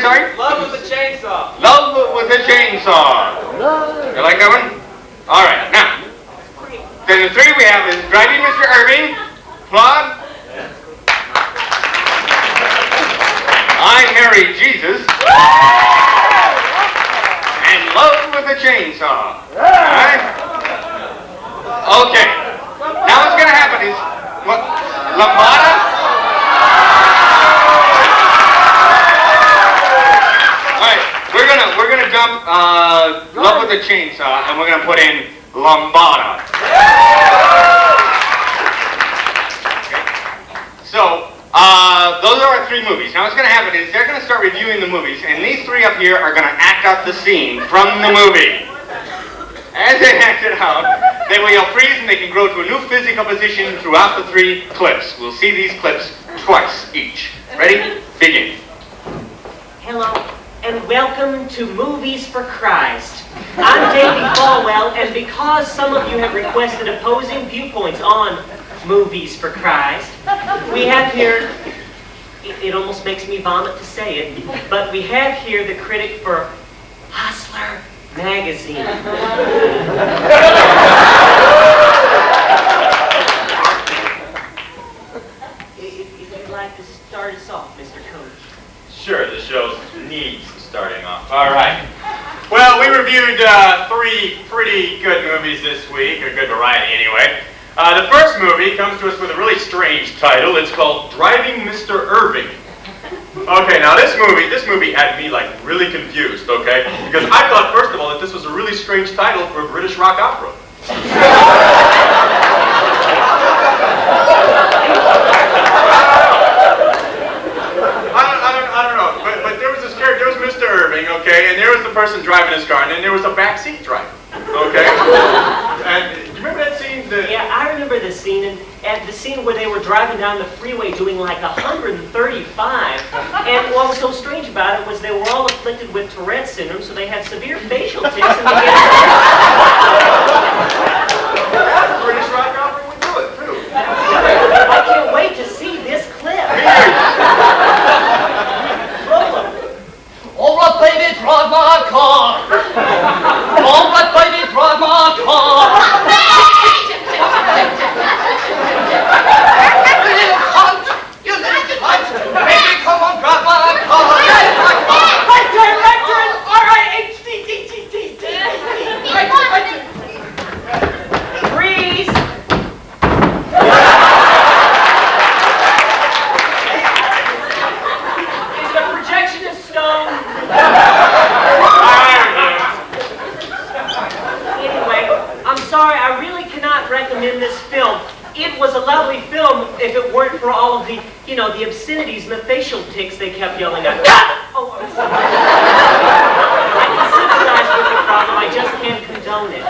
Sorry? Love with a Chainsaw. Love with a Chainsaw. You like that one? All right. Now, then the three we have is Driving Mr. Irving, Claude, I Married Jesus, and Love with a Chainsaw. All right? Okay. Now what's going to happen is, what, Lambada? All right, we're gonna dump Love with a Chainsaw, and we're gonna put in Lambada. Okay. So those are our three movies. Now what's gonna happen is they're gonna start reviewing the movies, and these three up here are gonna act out the scene from the movie. As they act it out, they will yell freeze, and they can grow to a new physical position throughout the three clips. We'll see these clips twice each. Ready? Begin. Hello, and welcome to Movies for Christ. I'm Davey Falwell, and because some of you have requested opposing viewpoints on Movies for Christ, we have here, it almost makes me vomit to say it, but we have here the critic for Hustler Magazine. If you'd like to start us off, Mr. Cody. Sure, the show needs starting off. All right. Well, we reviewed three pretty good movies this week, a good variety anyway. The first movie comes to us with a really strange title. It's called Driving Mr. Irving. Okay, now this movie had me like really confused, okay? Because I thought, first of all, that this was a really strange title for a British rock opera. I don't know, but there was this character, there was Mr. Irving, okay, and there was the person driving his car, and then there was a backseat driver, okay? And do you remember that scene? Yeah, I remember this scene, and the scene where they were driving down the freeway doing like 135, and what was so strange about it was they were all afflicted with Tourette's syndrome, so they had severe facial tics, and they British rock opera would do it, too. I can't wait to see this clip. All right, baby, drive my car. All right, baby, drive my car. You little cunt! You little cunt! Baby, come on, drive my car. Right turn, right turn. All right, HDDDDD. Freeze! Is the projectionist stone? Anyway, I'm sorry, I really cannot recommend this film. It was a lovely film if it weren't for all of the, the obscenities and the facial tics they kept yelling at. Oh, I'm sorry. I can sympathize with the problem, I just can't condone it.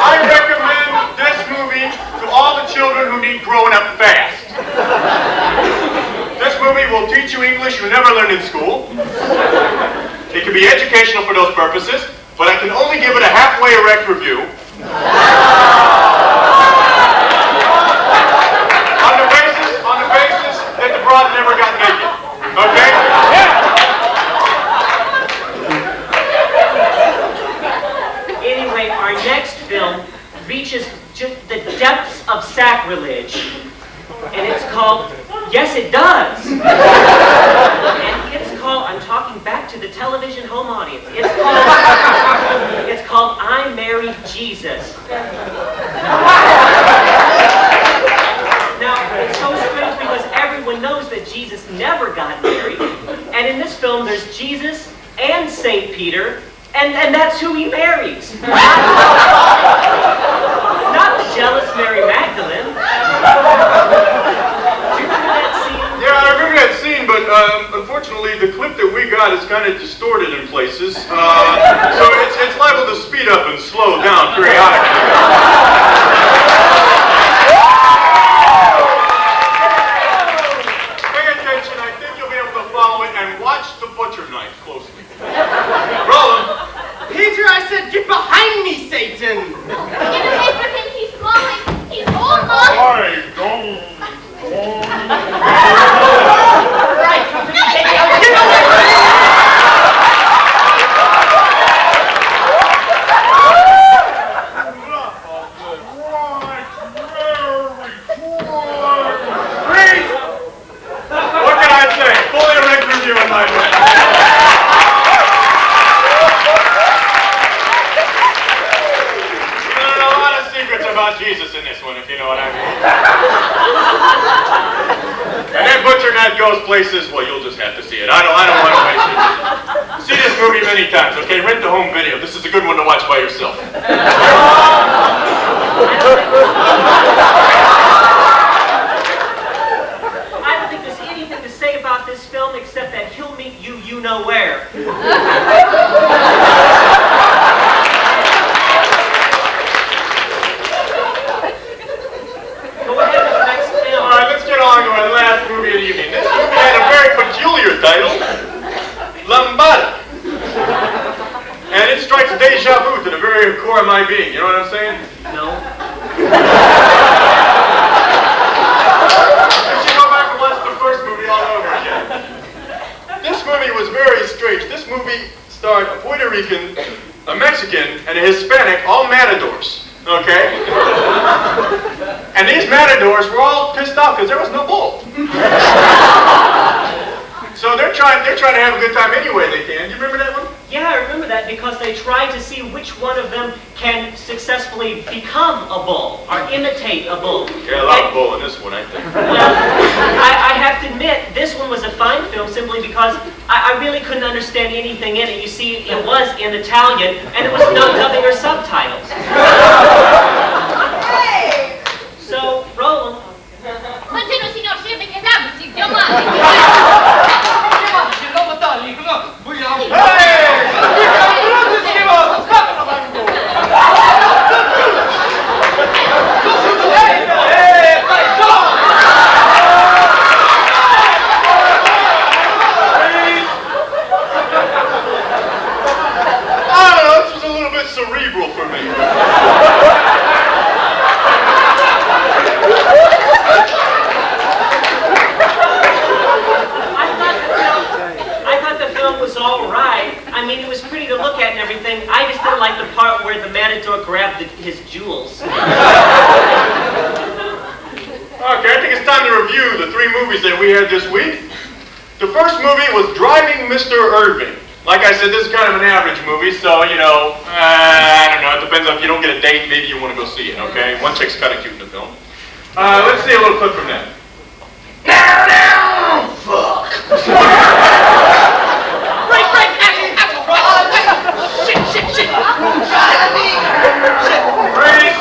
I recommend this movie to all the children who need growing up fast. This movie will teach you English you never learned in school. It can be educational for those purposes, but I can only give it a halfway erect review. on the basis that the broad never got naked. Okay? Anyway, our next film reaches just the depths of sacrilege, and it's called Yes, It Does. And it's called, I'm talking back to the television home audience, it's called I Married Jesus. Now, it's so strange because everyone knows that Jesus never got married, and in this film there's Jesus and St. Peter, and that's who he marries. Not the jealous Mary Magdalene. Yeah, I remember that scene, but unfortunately the clip that we got is kind of distorted in places. So it's liable to speed up and slow down periodically. Pay attention, I think you'll be able to follow it, and watch the butcher knife closely. Roll him. Peter, I said, get behind me, Satan! Get away from him, he's falling. He's almost. I don't that goes places, well, you'll just have to see it. I don't want to waste it. See this movie many times, okay? Rent the home video. This is a good one to watch by yourself. I don't think there's anything to say about this film except that he'll meet you, you know where. Go ahead with the next film. All right, let's get on to our last movie of the evening. This movie had a very peculiar title, Lambada. And it strikes deja vu to the very core of my being. You know what I'm saying? No. I should go back and watch the first movie all over again. This movie was very strange. This movie starred a Puerto Rican, a Mexican, and a Hispanic, all matadors. Okay? And these matadors were all pissed off because there was no bull. So they're trying to have a good time any way they can. Do you remember that one? Yeah, I remember that because they tried to see which one of them can successfully become a bull or imitate a bull. Yeah, a lot of bull in this one, I think. Well, I have to admit, this one was a fine film simply because I really couldn't understand anything in it. You see, it was in Italian, and it was no dubbing or subtitles. So, Roland. Continua, signor, siete che sabe, si chiama. I don't know, this was a little bit cerebral for me. I thought the film was all right. I mean, it was pretty to look at and everything. I just didn't like the part where the matador grabbed his jewels. Okay, I think it's time to review the three movies that we had this week. The first movie was Driving Mr. Irving. Like I said, this is kind of an average movie, so, you know, I don't know, it depends on if you don't get a date, maybe you want to go see it, okay? One chick's kind of cute in the film. Let's see a little clip from that. Fuck! Freeze!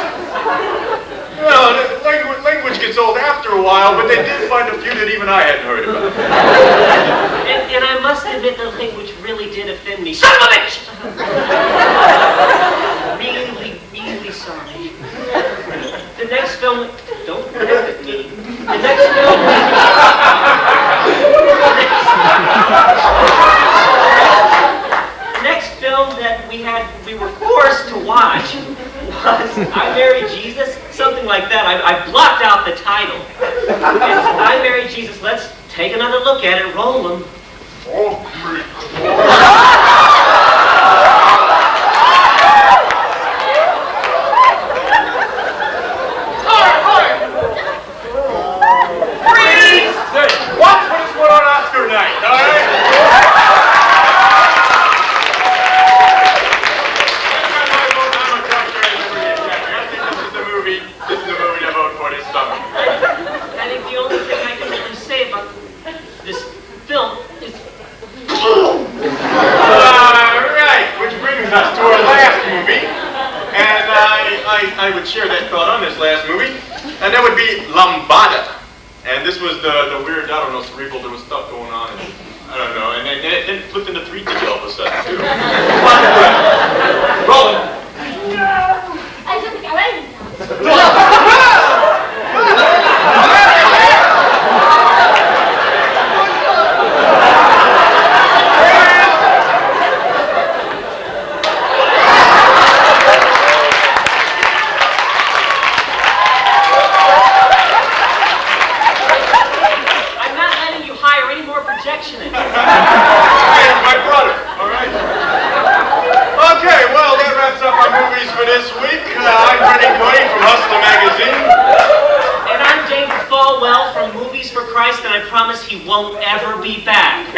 You know, language gets old after a while, but they did find a few that even I hadn't heard about. And I must admit, the language really did offend me. Son of a bitch! Really, really sorry. The next film... Don't look at me. The next film... The next film that we were forced to watch was I Married Jesus, something like that. I blocked out the title. It's I Married Jesus. Let's take another look at it. Roll them. Freeze! Watch what is going on Oscar night, all right? This is the movie to vote for this summer. I think the only thing I can really say about this film is... Right, which brings us to our last movie. And I would share that thought on this last movie. And that would be Lambada. And this was the weird, I don't know, cerebral, there was stuff going on. And, I don't know, and then it flipped into 3D all of a sudden, too. Roland. I just think I read it. I'm not letting you hire any more projectionists. Hey, my brother, all right? Okay, well, that wraps up our movies for this week. I'm Cody from Hustler Magazine. And I'm David Falwell from Movies for Christ, and I promise he won't ever be back.